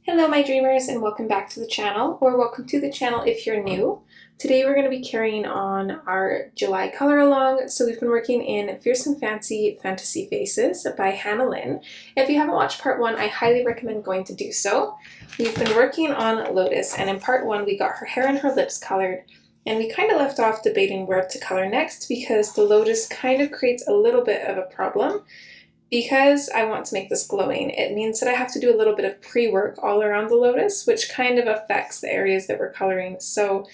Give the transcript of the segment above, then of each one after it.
Hello my dreamers and welcome back to the channel, or welcome to the channel if you're new. Today we're going to be carrying on our July color along. So we've been working in Fierce and Fancy Fantasy Faces by Hannah Lynn. If you haven't watched part 1, I highly recommend going to do so. We've been working on Lotus, and in part 1 we got her hair and her lips colored, and we kind of left off debating where to color next because the Lotus kind of creates a little bit of a problem. Because I want to make this glowing, it means that I have to do a little bit of pre-work all around the Lotus, which kind of affects the areas that we're coloring. So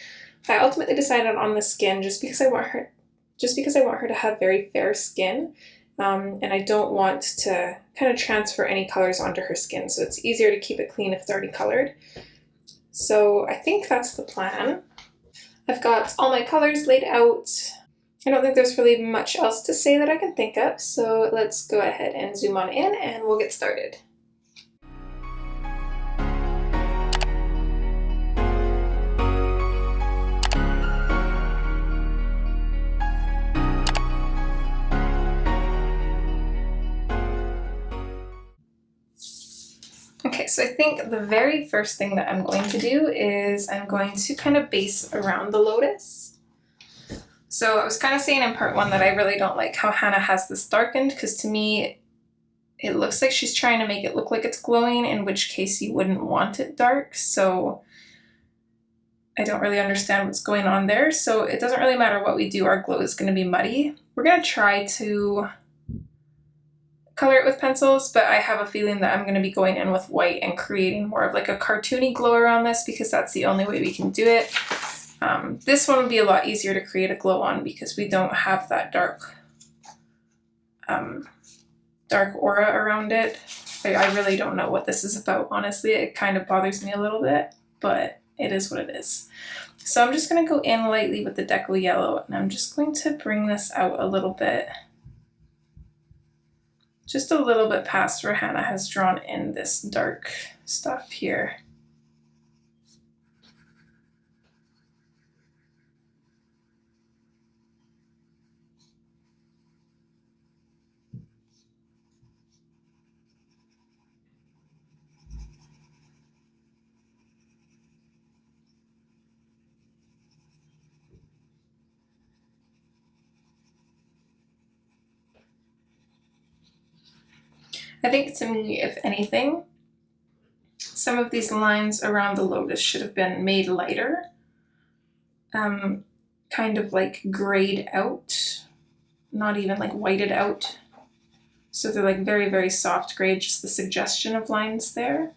I ultimately decided on the skin just because I want her to have very fair skin, and I don't want to kind of transfer any colors onto her skin, so it's easier to keep it clean if it's already colored. So I think that's the plan. I've got all my colors laid out. I don't think there's really much else to say that I can think of, so let's go ahead and zoom on in and we'll get started. Okay, so I think the very first thing that I'm going to do is I'm going to kind of base around the Lotus. So I was kind of saying in part 1 that I really don't like how Hannah has this darkened, because to me it looks like she's trying to make it look like it's glowing, in which case you wouldn't want it dark. So I don't really understand what's going on there. So it doesn't really matter what we do, our glow is going to be muddy. We're going to try to color it with pencils, but I have a feeling that I'm going to be going in with white and creating more of like a cartoony glow around this, because that's the only way we can do it. This one would be a lot easier to create a glow on because we don't have that dark aura around it. I really don't know what this is about, honestly. It kind of bothers me a little bit, but it is what it is. So I'm just going to go in lightly with the Deco Yellow, and I'm just going to bring this out a little bit. Just a little bit past where Hannah has drawn in this dark stuff here. I think to me, if anything, some of these lines around the Lotus should have been made lighter, kind of like grayed out, not even like whited out. So they're like very, very soft gray, just the suggestion of lines there.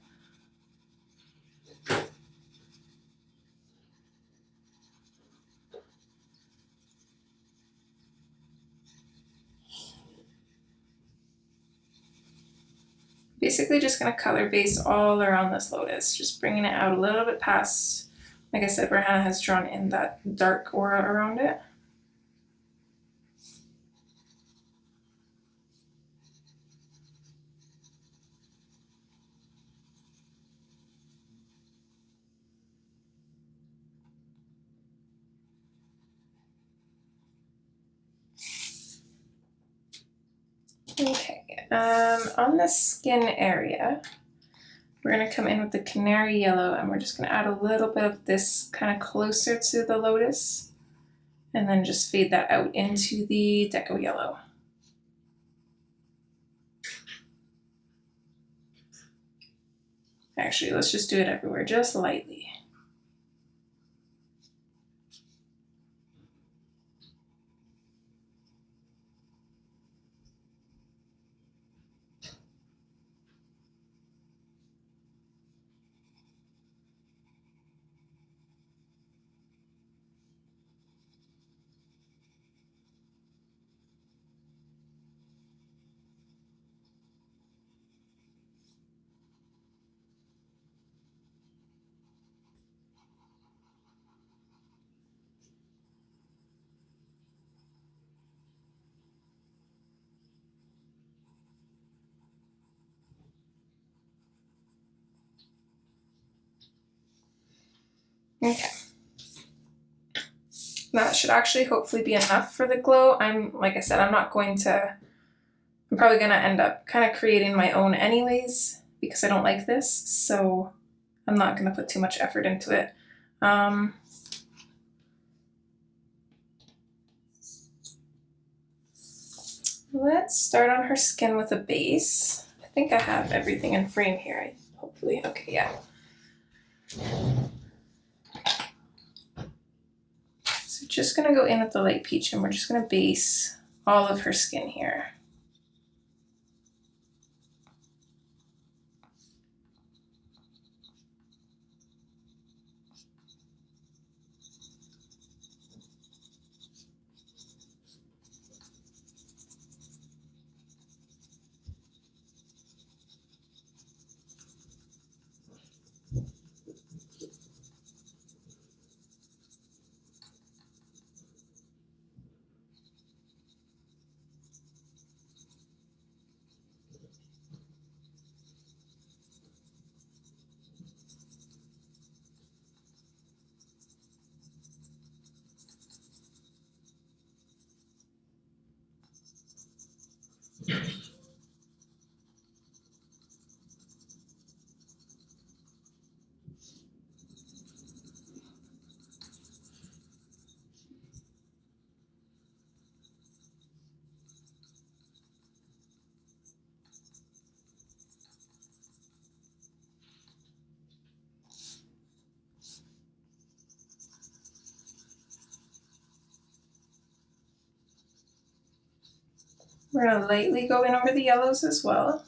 Basically just going to color base all around this Lotus, just bringing it out a little bit past, like I said, where Hannah has drawn in that dark aura around it. Okay, on the skin area, we're going to come in with the Canary Yellow, and we're just going to add a little bit of this kind of closer to the Lotus, and then just fade that out into the Deco Yellow. Actually, let's just do it everywhere, just lightly. Okay. That should actually hopefully be enough for the glow. Like I said, I'm probably going to end up kind of creating my own anyways, because I don't like this, so I'm not going to put too much effort into it. Let's start on her skin with a base. I think I have everything in frame here, hopefully. Okay, yeah. So just going to go in with the light peach, and we're just going to base all of her skin here. We're going to lightly go in over the yellows as well.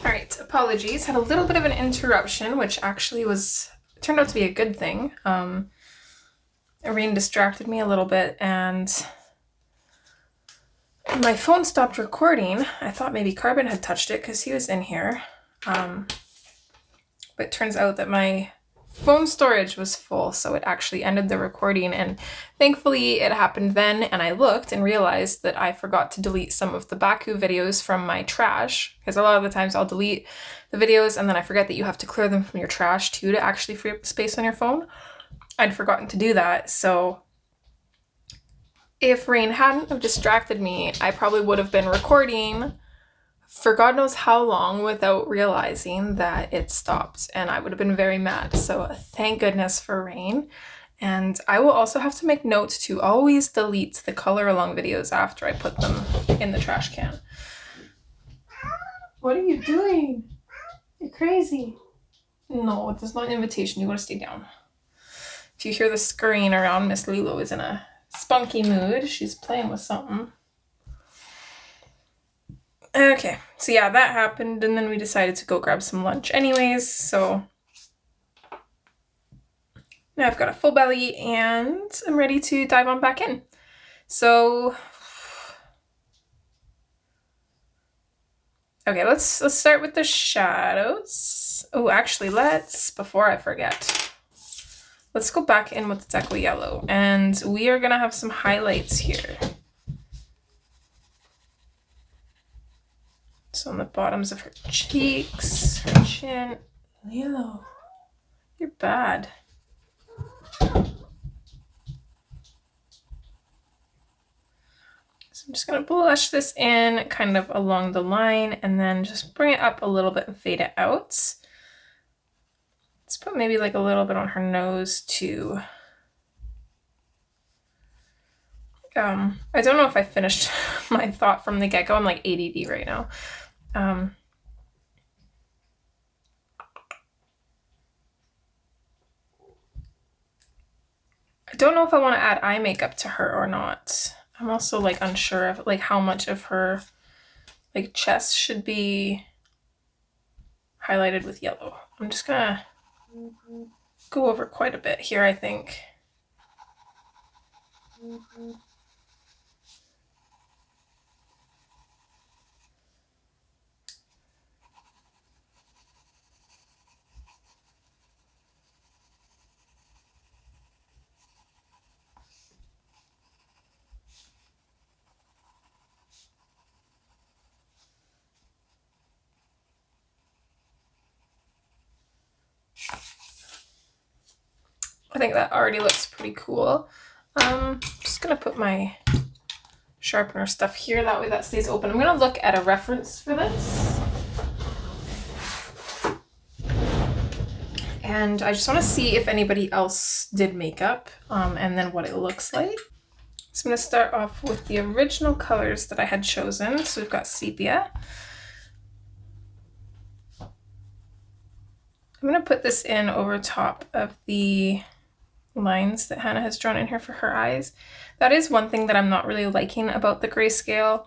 Alright, apologies. Had a little bit of an interruption, which actually turned out to be a good thing. Rain distracted me a little bit, and my phone stopped recording. I thought maybe Carbon had touched it because he was in here. But it turns out that my phone storage was full, so it actually ended the recording, and thankfully it happened then, and I looked and realized that I forgot to delete some of the Baku videos from my trash, because a lot of the times I'll delete the videos and then I forget that you have to clear them from your trash too to actually free up the space on your phone. I'd forgotten to do that, so if Rain hadn't have distracted me, I probably would have been recording for God knows how long without realizing that it stopped, and I would have been very mad. So thank goodness for Rain. And I will also have to make note to always delete the color along videos after I put them in the trash can. What are you doing? You're crazy. No, it is not an invitation. You want to stay down. If you hear the scurrying around, Miss Lilo is in a spunky mood. She's playing with something. Okay, so yeah, that happened, and then we decided to go grab some lunch anyways, so now I've got a full belly and I'm ready to dive on back in. So, okay, let's start with the shadows. Oh, actually, before I forget, let's go back in with the Deco Yellow, and we are gonna have some highlights here. So on the bottoms of her cheeks, her chin. Lilo, you're bad. So I'm just going to blush this in kind of along the line and then just bring it up a little bit and fade it out. Let's put maybe like a little bit on her nose too. I don't know if I finished my thought from the get-go. I'm like ADD right now. I don't know if I want to add eye makeup to her or not. I'm also like unsure of like how much of her like chest should be highlighted with yellow. I'm just gonna go over quite a bit here, I think. think that already looks pretty cool. Just gonna put my sharpener stuff here, that way that stays open. I'm gonna look at a reference for this. And I just want to see if anybody else did makeup, and then what it looks like. So I'm going to start off with the original colors that I had chosen. So we've got sepia. I'm going to put this in over top of the lines that Hannah has drawn in here for her eyes. That is one thing that I'm not really liking about the Grayscale,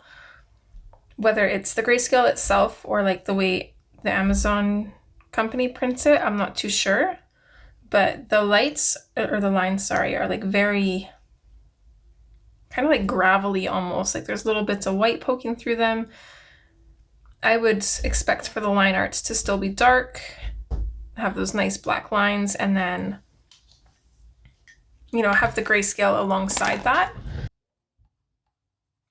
whether it's the Grayscale itself or like the way the Amazon company prints it, I'm not too sure. But the lights, or the lines, sorry, are like very kind of like gravelly almost. Like there's little bits of white poking through them. I would expect for the line arts to still be dark, have those nice black lines, and then, you know, have the Grayscale alongside that.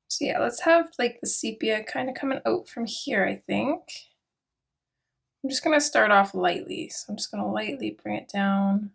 So yeah, let's have like the sepia kind of coming out from here, I think. I'm just gonna start off lightly. So I'm just gonna lightly bring it down.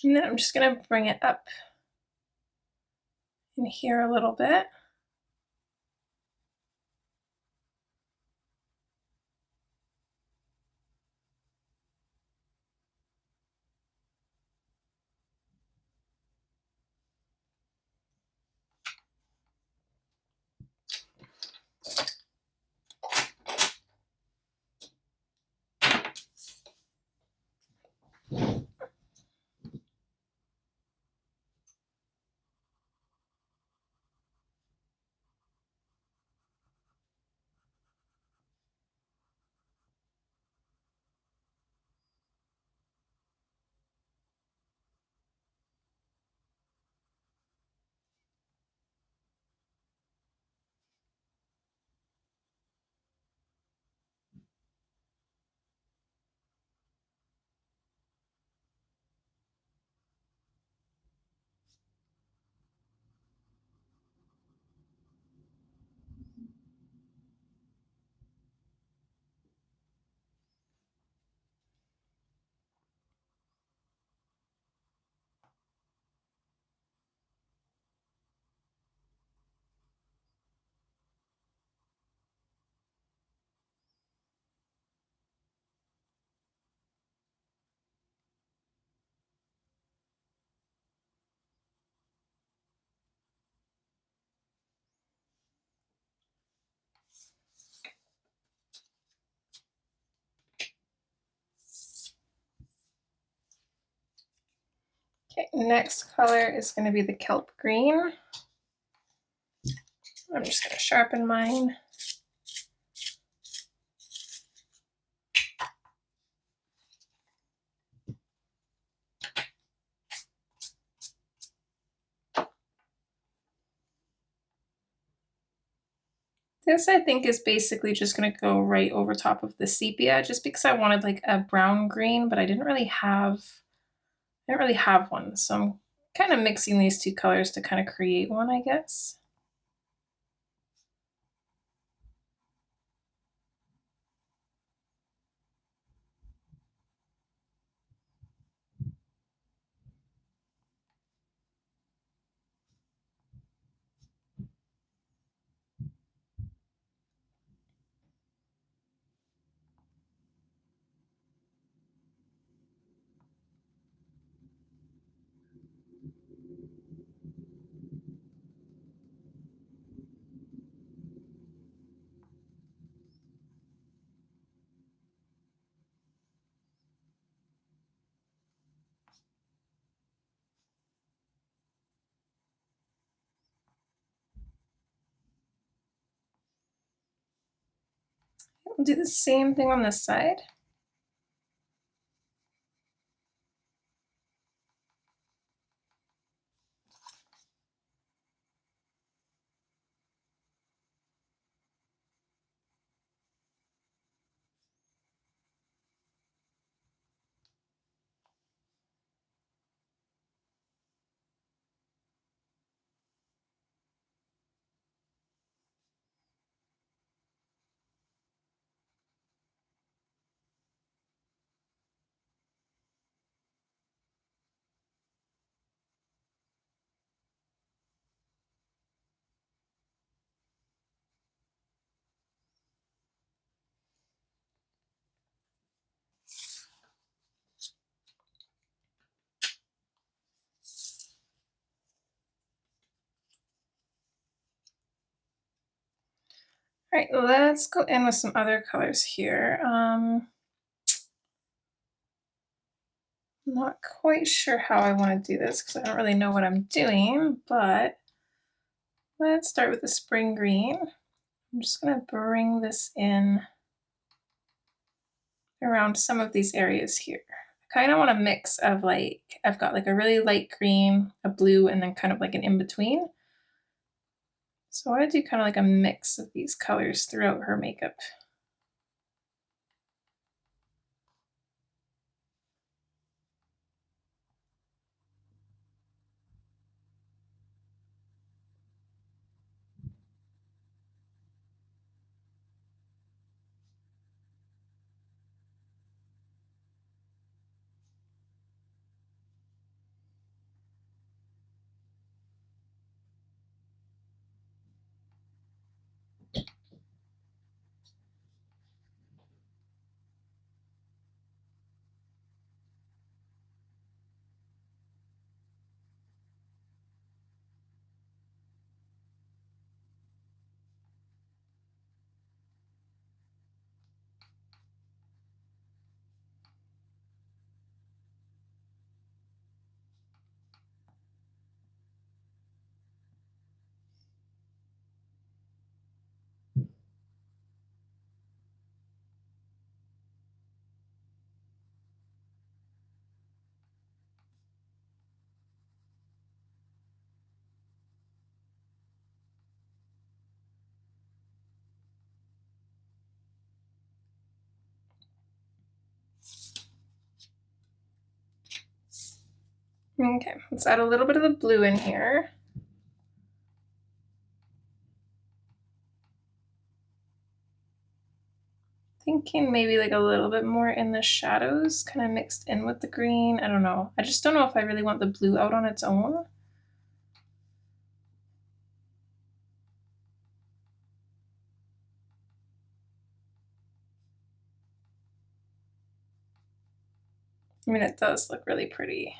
And then I'm just gonna bring it up in here a little bit. Okay, next color is going to be the kelp green. I'm just going to sharpen mine. This I think is basically just going to go right over top of the sepia, just because I wanted like a brown green, but I didn't really have one. So I'm kind of mixing these two colors to kind of create one, I guess. We'll do the same thing on this side. Alright, let's go in with some other colors here. I'm not quite sure how I want to do this because I don't really know what I'm doing, but let's start with the spring green. I'm just going to bring this in around some of these areas here. I kind of want a mix of like, I've got like a really light green, a blue, and then kind of like an in-between. So I want to do kind of like a mix of these colors throughout her makeup. Okay, let's add a little bit of the blue in here. Thinking maybe like a little bit more in the shadows, kind of mixed in with the green. I don't know. I just don't know if I really want the blue out on its own. I mean, it does look really pretty.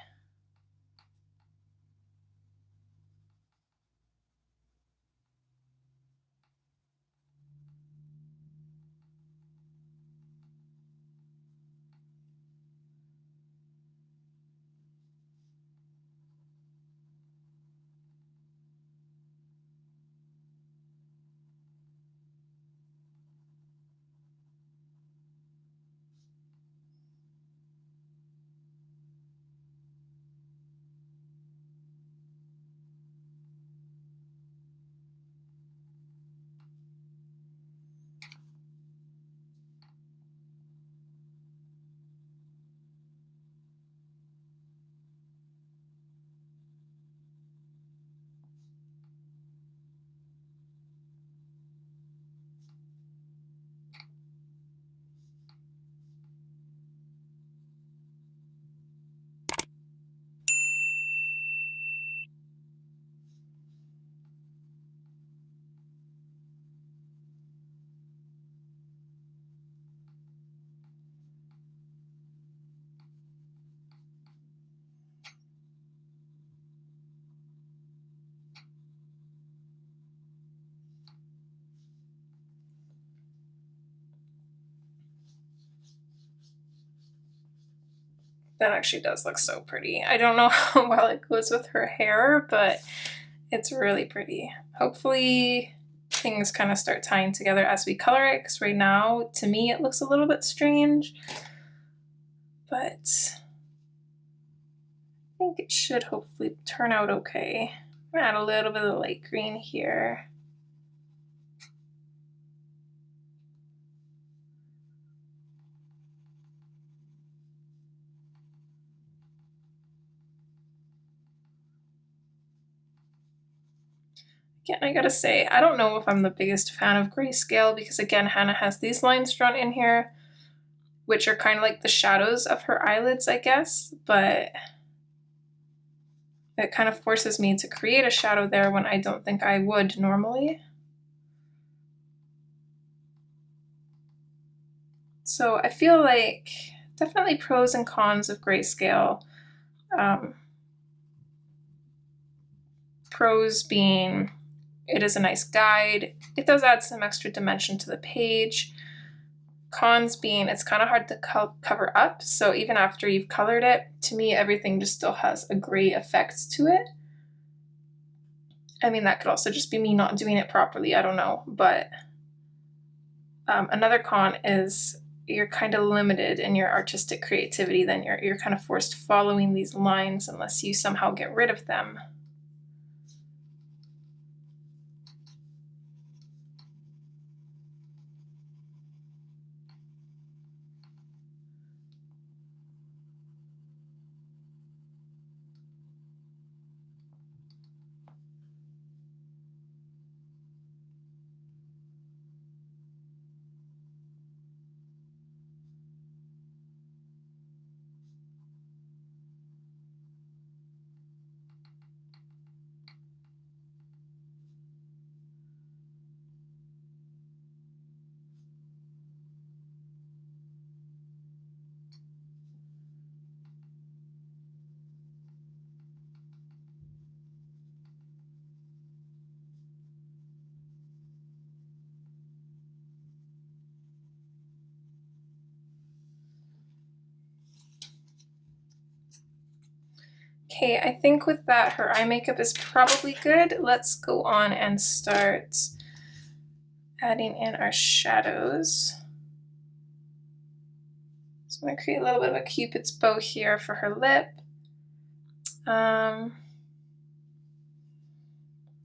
That actually does look so pretty. I don't know how well it goes with her hair, but it's really pretty. Hopefully things kind of start tying together as we color it, because right now, to me, it looks a little bit strange, but I think it should hopefully turn out okay. I'm gonna add a little bit of light green here. Again, I gotta say, I don't know if I'm the biggest fan of Grayscale because, again, Hannah has these lines drawn in here, which are kind of like the shadows of her eyelids, I guess, but it kind of forces me to create a shadow there when I don't think I would normally. So I feel like definitely pros and cons of Grayscale. Pros being It is a nice guide. It does add some extra dimension to the page. Cons being it's kind of hard to cover up, so even after you've colored it, to me everything just still has a gray effect to it. I mean, that could also just be me not doing it properly, I don't know, but another con is you're kind of limited in your artistic creativity. Then you're kind of forced following these lines unless you somehow get rid of them. Okay, I think with that, her eye makeup is probably good. Let's go on and start adding in our shadows. So I'm going to create a little bit of a cupid's bow here for her lip.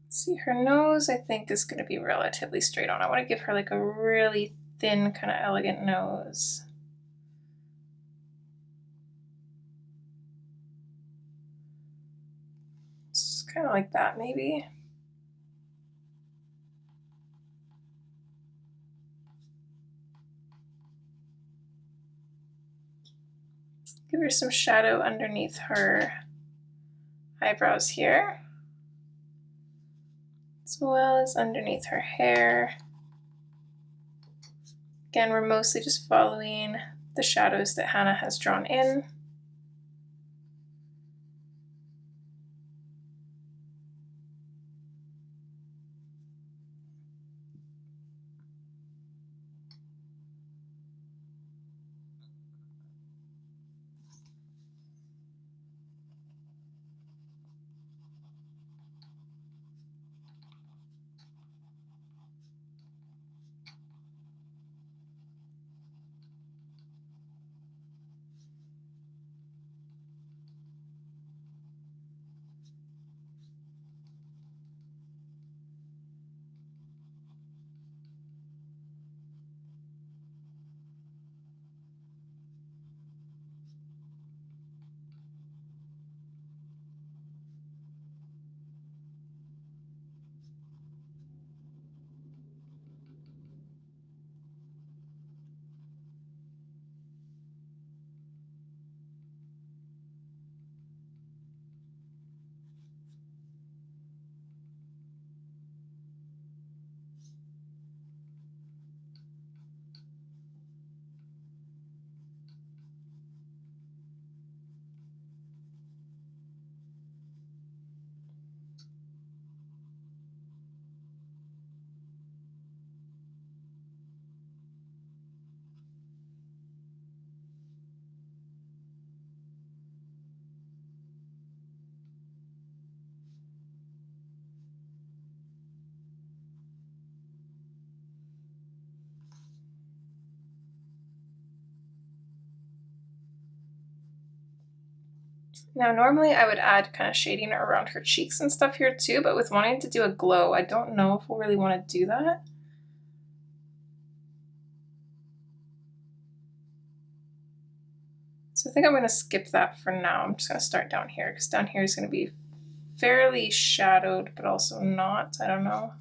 See, her nose I think is going to be relatively straight on. I want to give her like a really thin, kind of elegant nose. Just kind of like that, maybe. Give her some shadow underneath her eyebrows here, as well as underneath her hair. Again, we're mostly just following the shadows that Hannah has drawn in. Now normally I would add kind of shading around her cheeks and stuff here too, but with wanting to do a glow, I don't know if we'll really want to do that. So I think I'm going to skip that for now. I'm just going to start down here because down here is going to be fairly shadowed, but also not. I don't know.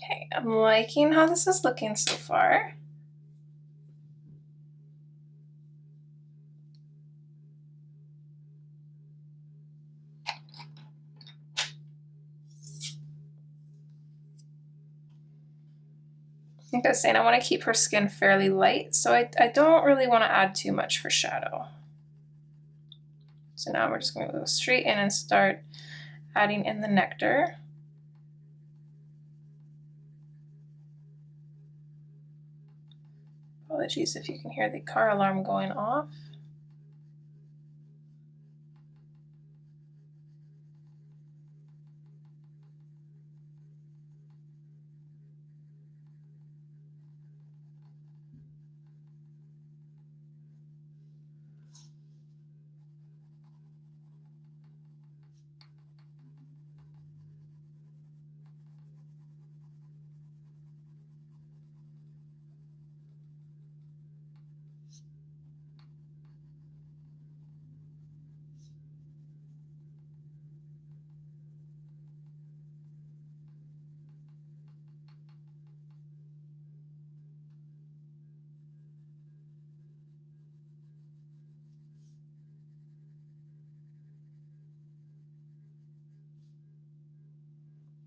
Okay, I'm liking how this is looking so far. Like I was saying, I want to keep her skin fairly light, so I don't really want to add too much for shadow. So now we're just going to go straight in and start adding in the nectar. Apologies if you can hear the car alarm going off.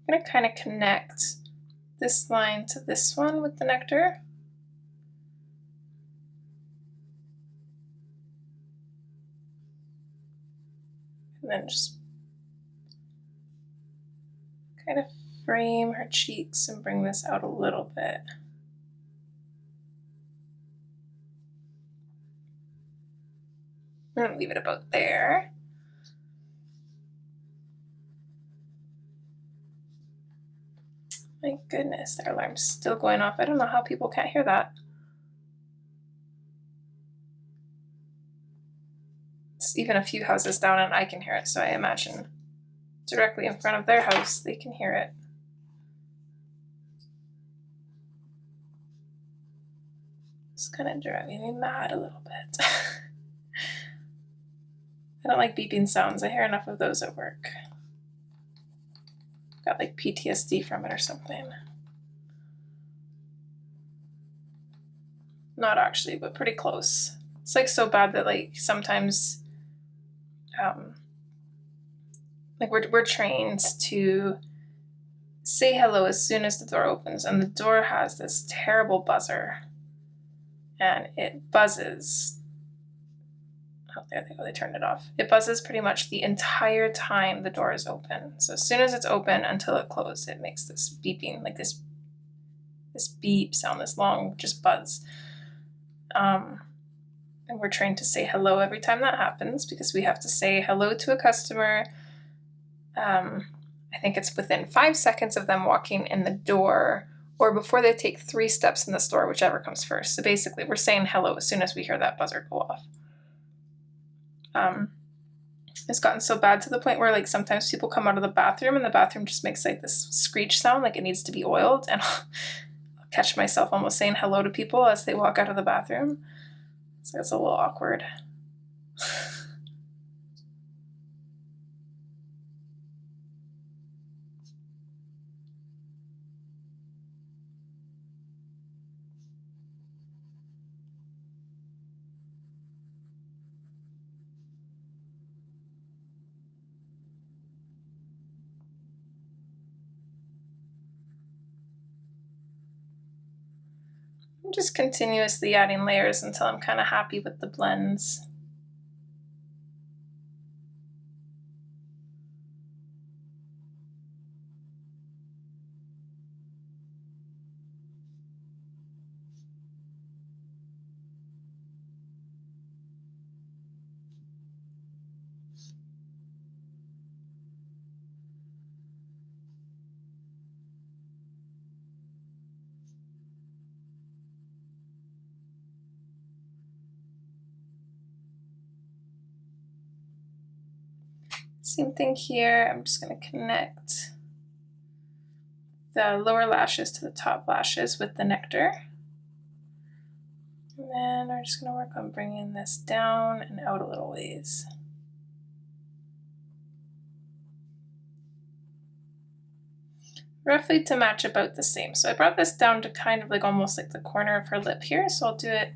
I'm going to kind of connect this line to this one with the nectar. And then just kind of frame her cheeks and bring this out a little bit. I'm going to leave it about there. My goodness, their alarm's still going off. I don't know how people can't hear that. It's even a few houses down and I can hear it, so I imagine directly in front of their house they can hear it. It's kind of driving me mad a little bit. I don't like beeping sounds. I hear enough of those at work. Got like PTSD from it or something. Not actually, but pretty close. It's like so bad that like sometimes like we're trained to say hello as soon as the door opens, and the door has this terrible buzzer and it buzzes. Oh, there they go, they turned it off. It buzzes pretty much the entire time the door is open. So as soon as it's open until it closed, it makes this beeping, like this beep sound, this long just buzz. And we're trained to say hello every time that happens because we have to say hello to a customer. I think it's within 5 seconds of them walking in the door or before they take 3 steps in the store, whichever comes first. So basically we're saying hello as soon as we hear that buzzer go off. It's gotten so bad to the point where like sometimes people come out of the bathroom and the bathroom just makes like this screech sound like it needs to be oiled, and I'll catch myself almost saying hello to people as they walk out of the bathroom. So it's a little awkward. I'm just continuously adding layers until I'm kind of happy with the blends. Same thing here. I'm just going to connect the lower lashes to the top lashes with the nectar. And then we're just going to work on bringing this down and out a little ways. roughly to match about the same. So I brought this down to kind of like almost like the corner of her lip here. So I'll do it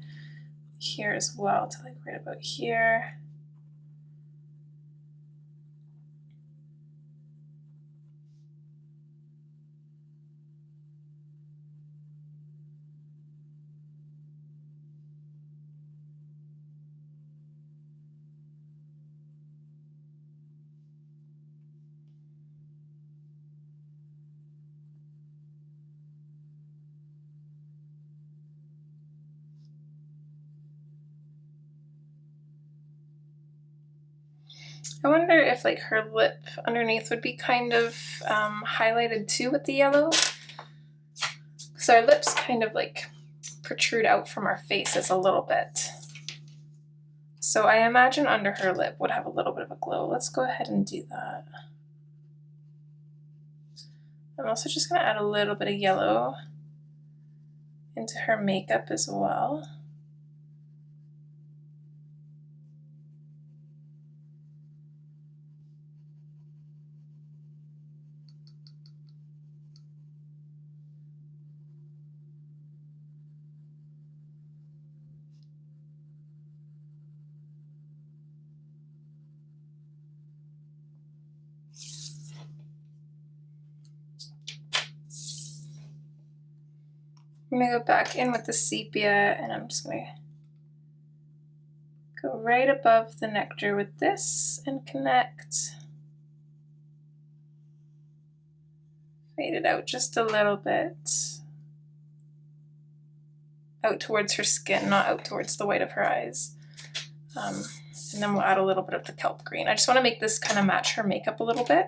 here as well to like right about here. I wonder if like her lip underneath would be kind of highlighted too with the yellow. So our lips kind of like protrude out from our faces a little bit. So I imagine under her lip would have a little bit of a glow. Let's go ahead and do that. I'm also just going to add a little bit of yellow into her makeup as well. I'm going to go back in with the sepia, and I'm just going to go right above the nectar with this and connect. Fade it out just a little bit. Out towards her skin, not out towards the white of her eyes. And then we'll add a little bit of the kelp green. I just want to make this kind of match her makeup a little bit.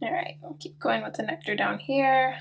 All right, we'll keep going with the nectar down here.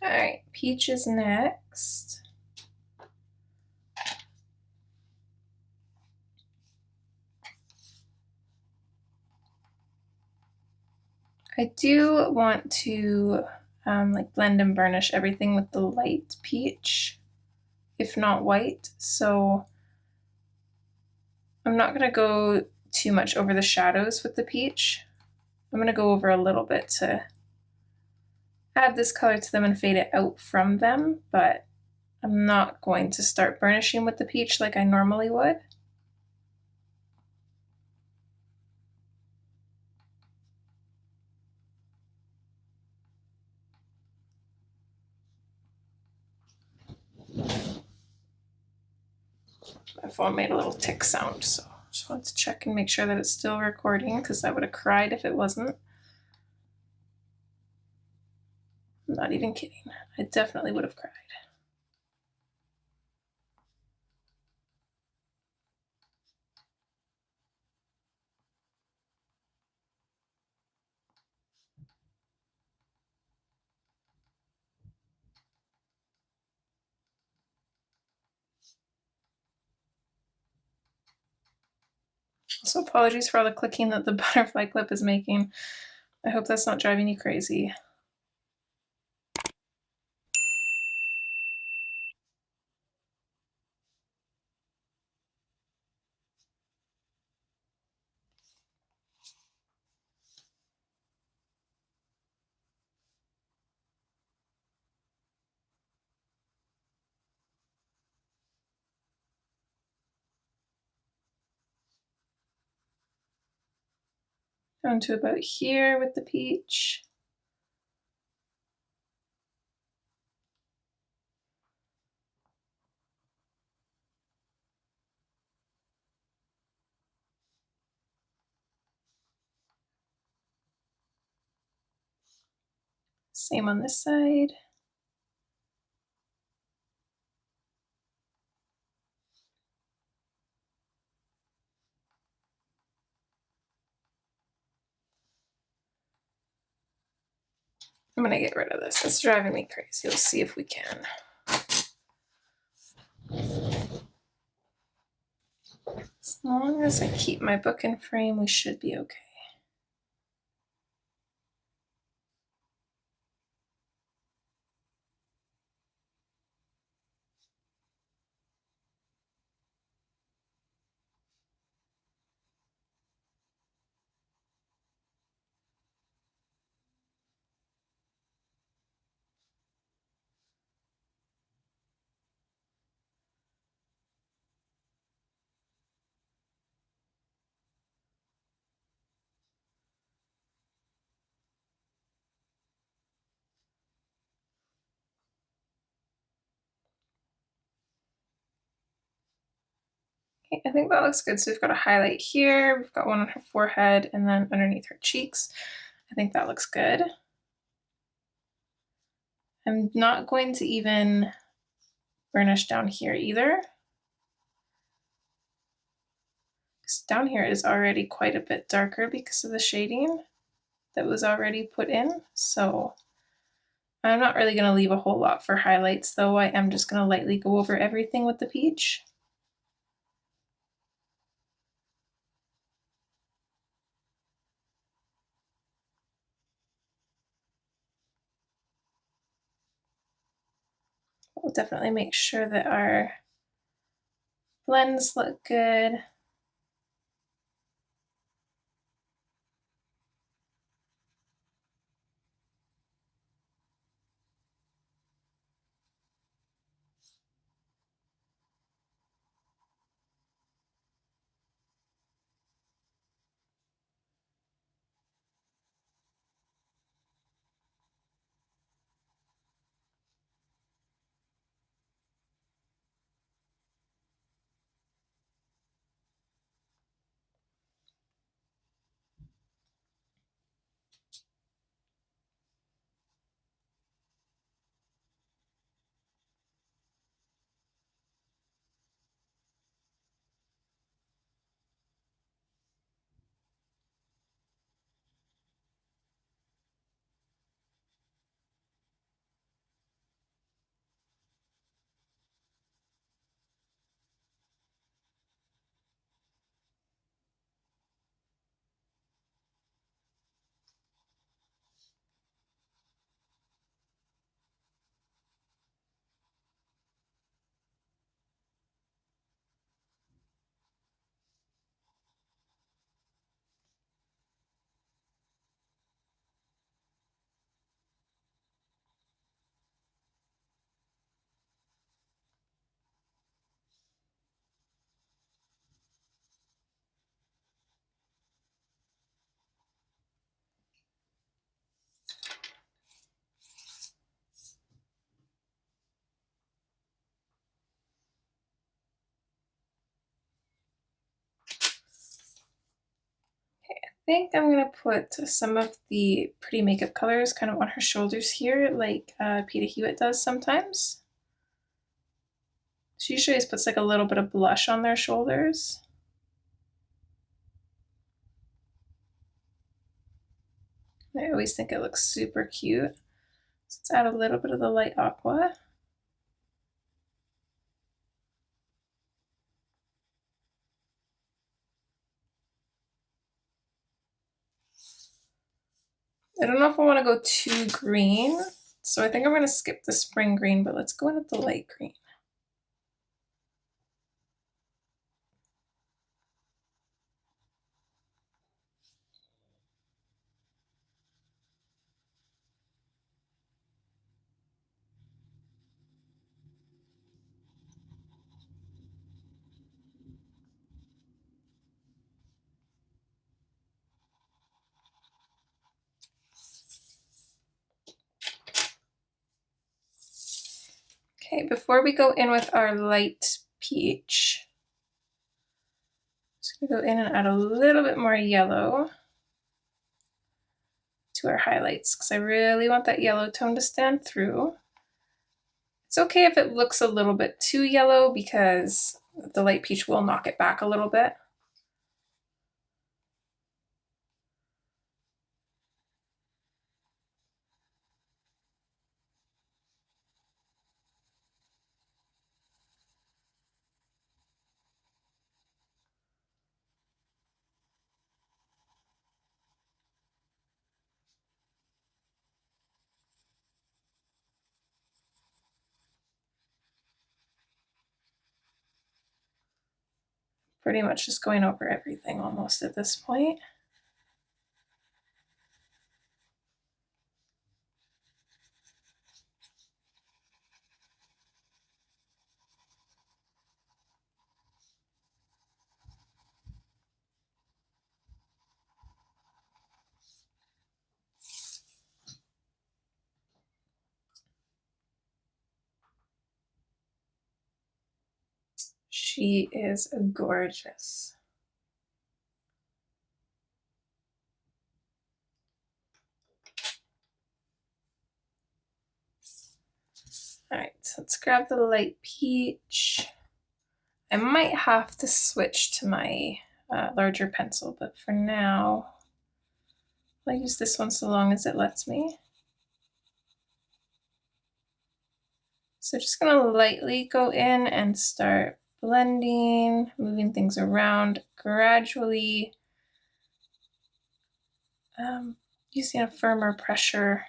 All right, Peach is next. I do want to like blend and burnish everything with the light peach, if not white. So I'm not gonna go too much over the shadows with the peach. I'm gonna go over a little bit to add this color to them and fade it out from them, but I'm not going to start burnishing with the peach like I normally would. My phone made a little tick sound, so just wanted to check and make sure that it's still recording, because I would have cried if it wasn't. I'm not even kidding. I definitely would have cried. Also, apologies for all the clicking that the butterfly clip is making. I hope that's not driving you crazy. Down to about here with the peach. Same on this side. I'm gonna get rid of this. It's driving me crazy. Let's see if we can. As long as I keep my book in frame, we should be okay. Okay, I think that looks good. So we've got a highlight here, we've got one on her forehead, and then underneath her cheeks. I think that looks good. I'm not going to even burnish down here either, because down here is already quite a bit darker because of the shading that was already put in. So I'm not really going to leave a whole lot for highlights, though. I am just going to lightly go over everything with the peach. We'll definitely make sure that our blends look good. think I'm gonna put some of the pretty makeup colors kind of on her shoulders here, like Peter Hewitt does sometimes. She usually just puts like a little bit of blush on their shoulders. I always think it looks super cute. So let's add a little bit of the light aqua. I don't know if I want to go too green, so I think I'm going to skip the spring green, but let's go in with the light green. Okay, before we go in with our light peach, just gonna go in and add a little bit more yellow to our highlights because I really want that yellow tone to stand through. It's okay if it looks a little bit too yellow because the light peach will knock it back a little bit. Pretty much just going over everything almost at this point. She is gorgeous. All right, so let's grab the light peach. I might have to switch to my larger pencil, but for now, I'll use this one so long as it lets me. So just gonna lightly go in and start blending, moving things around gradually, using a firmer pressure.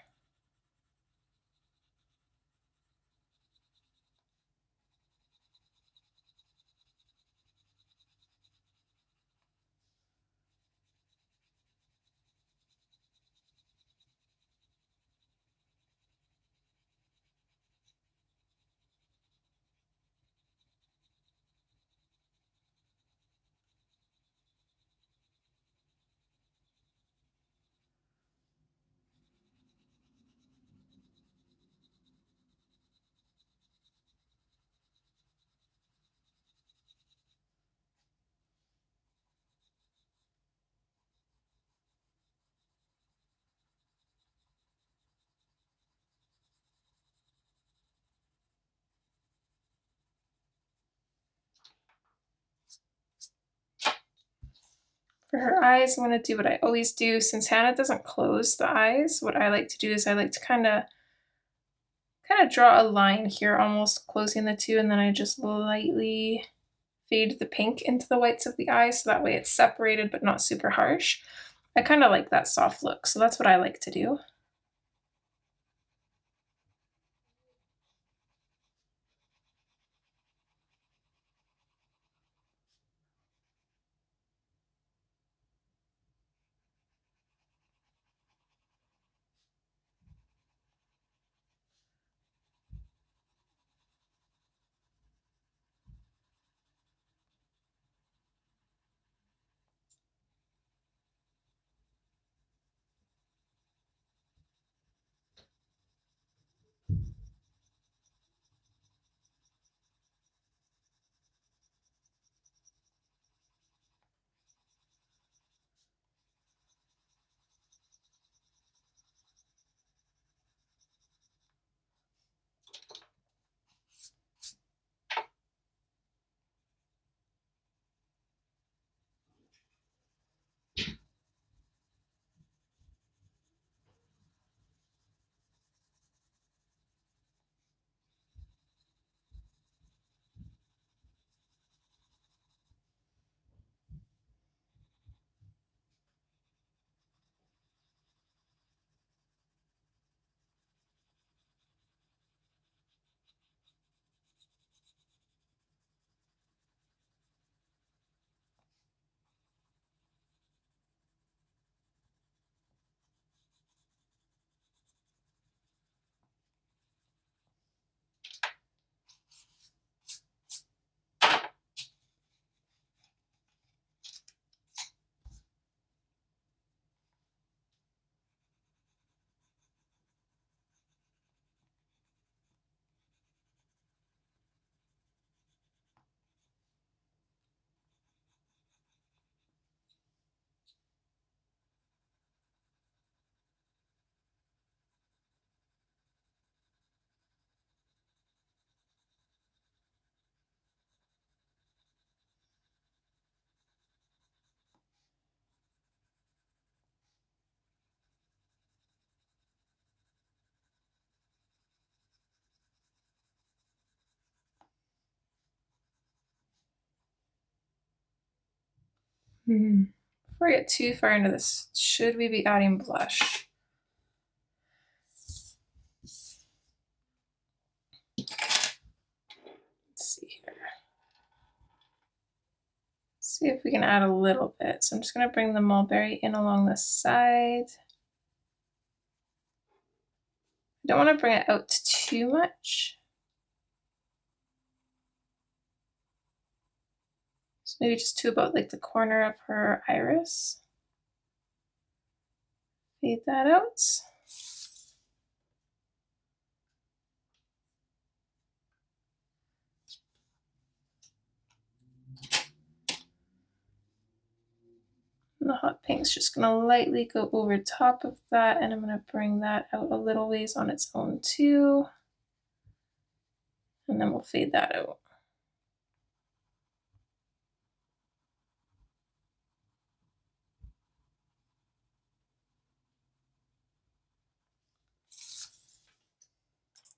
For her eyes, I'm going to do what I always do. Since Hannah doesn't close the eyes, what I like to do is I like to kind of draw a line here, almost closing the two, and then I just lightly fade the pink into the whites of the eyes, so that way it's separated but not super harsh. I kind of like that soft look, so that's what I like to do. Before I get too far into this, should we be adding blush? Let's see here. See if we can add a little bit. So I'm just going to bring the mulberry in along the side. I don't want to bring it out too much. So maybe just to about like the corner of her iris. Fade that out. And the hot pink's just going to lightly go over top of that, and I'm going to bring that out a little ways on its own too. And then we'll fade that out.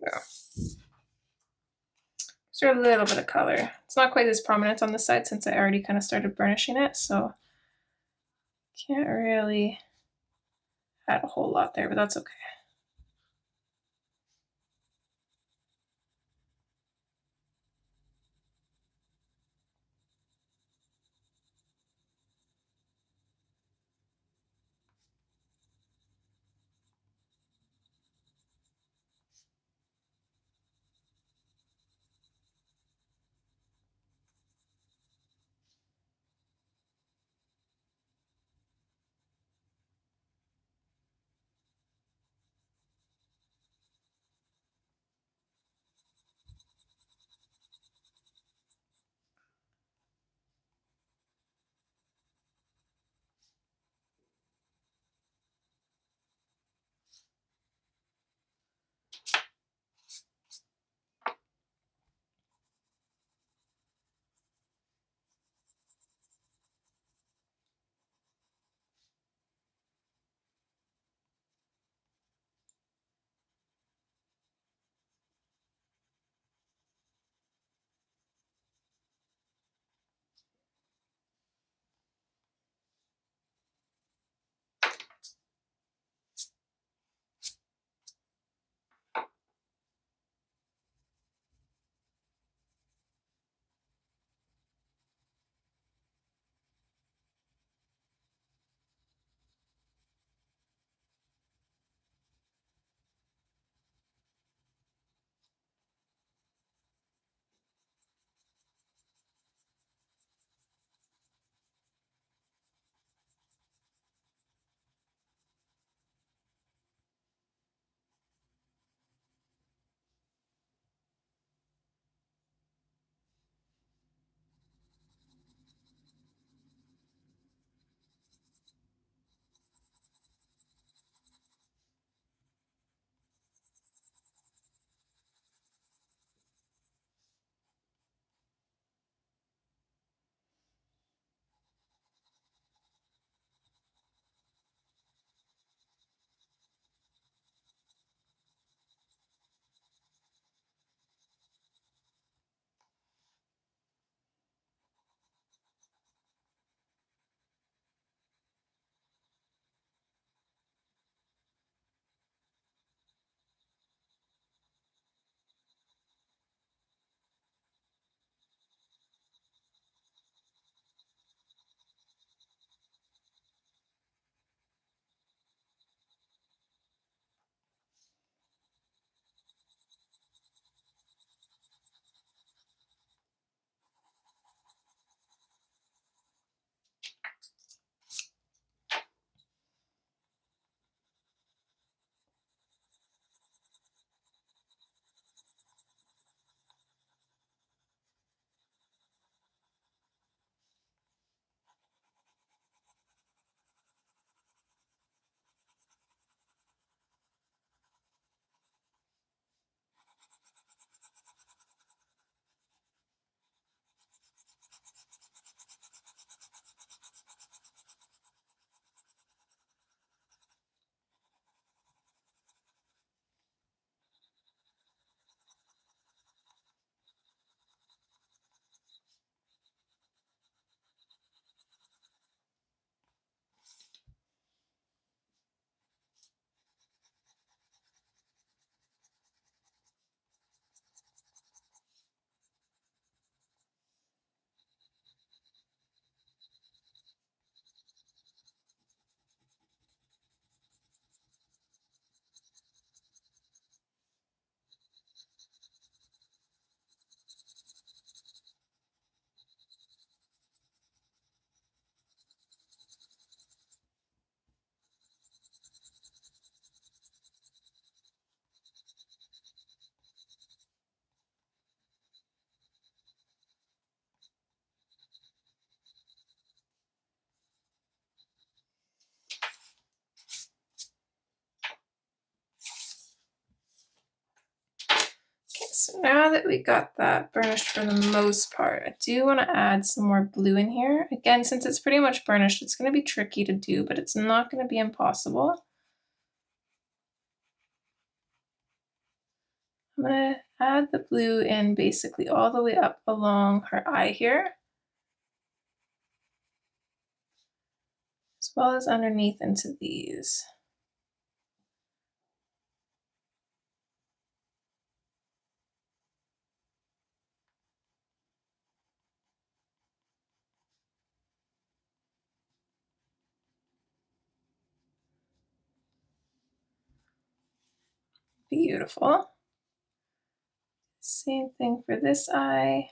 Yeah. So a little bit of color. It's not quite as prominent on the side since I already kind of started burnishing it, so can't really add a whole lot there, but that's okay. So now that we got that burnished for the most part, I do want to add some more blue in here. Again, since it's pretty much burnished, it's going to be tricky to do, but it's not going to be impossible. I'm going to add the blue in basically all the way up along her eye here, as well as underneath into these. Beautiful. Same thing for this eye.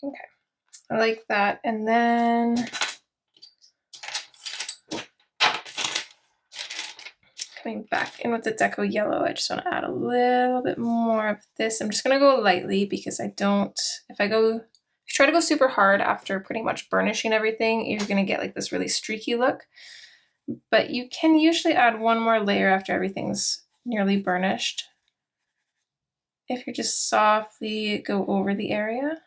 Okay, I like that. And then coming back in with the Deco Yellow, I just want to add a little bit more of this. I'm just going to go lightly because I don't, if you try to go super hard after pretty much burnishing everything, you're going to get like this really streaky look. But you can usually add one more layer after everything's nearly burnished, if you just softly go over the area.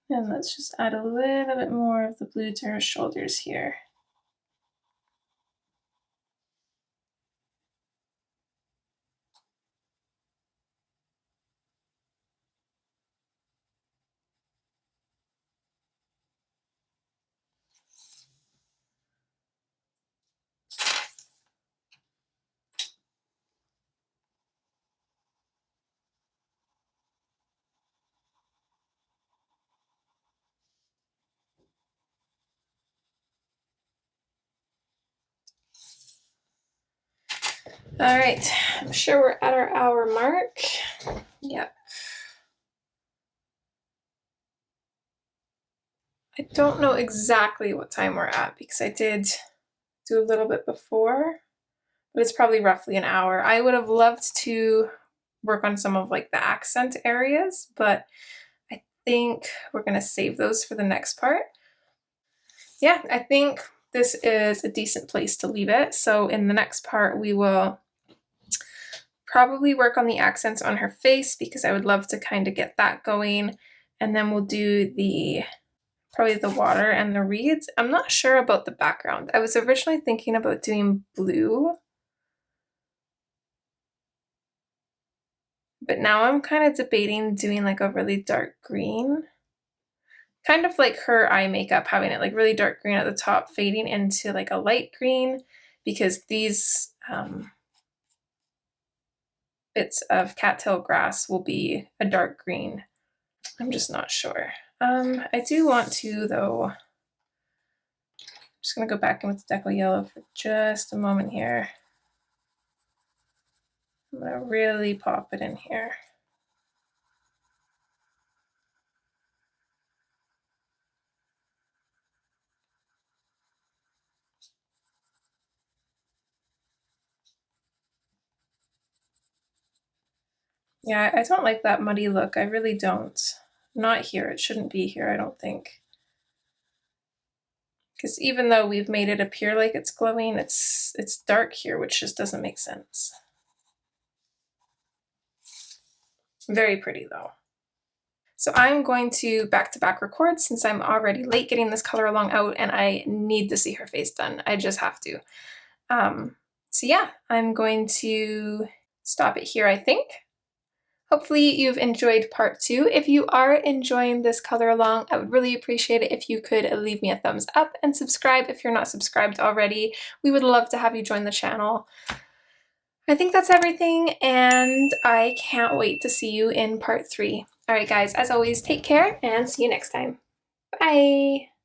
And let's just add a little bit more of the blue to her shoulders here. All right, I'm sure we're at our hour mark. Yep. I don't know exactly what time we're at because I did do a little bit before, but it's probably roughly an hour. I would have loved to work on some of like the accent areas, but I think we're gonna save those for the next part. Yeah, I think this is a decent place to leave it. So in the next part, we will probably work on the accents on her face because I would love to kind of get that going. And then we'll do probably the water and the reeds. I'm not sure about the background. I was originally thinking about doing blue, But now I'm kind of debating doing like a really dark green. Kind of like her eye makeup, having it like really dark green at the top, fading into like a light green, because these bits of cattail grass will be a dark green. I'm just not sure. I do want to though, I'm just gonna go back in with the deco yellow for just a moment here. I'm gonna really pop it in here. Yeah, I don't like that muddy look. I really don't. Not here. It shouldn't be here, I don't think. Because even though we've made it appear like it's glowing, it's dark here, which just doesn't make sense. Very pretty though. So I'm going to back-to-back record since I'm already late getting this color along out and I need to see her face done. I just have to. So yeah, I'm going to stop it here, I think. Hopefully you've enjoyed part 2. If you are enjoying this color along, I would really appreciate it if you could leave me a thumbs up and subscribe if you're not subscribed already. We would love to have you join the channel. I think that's everything, and I can't wait to see you in part 3. Alright guys, as always, take care and see you next time. Bye!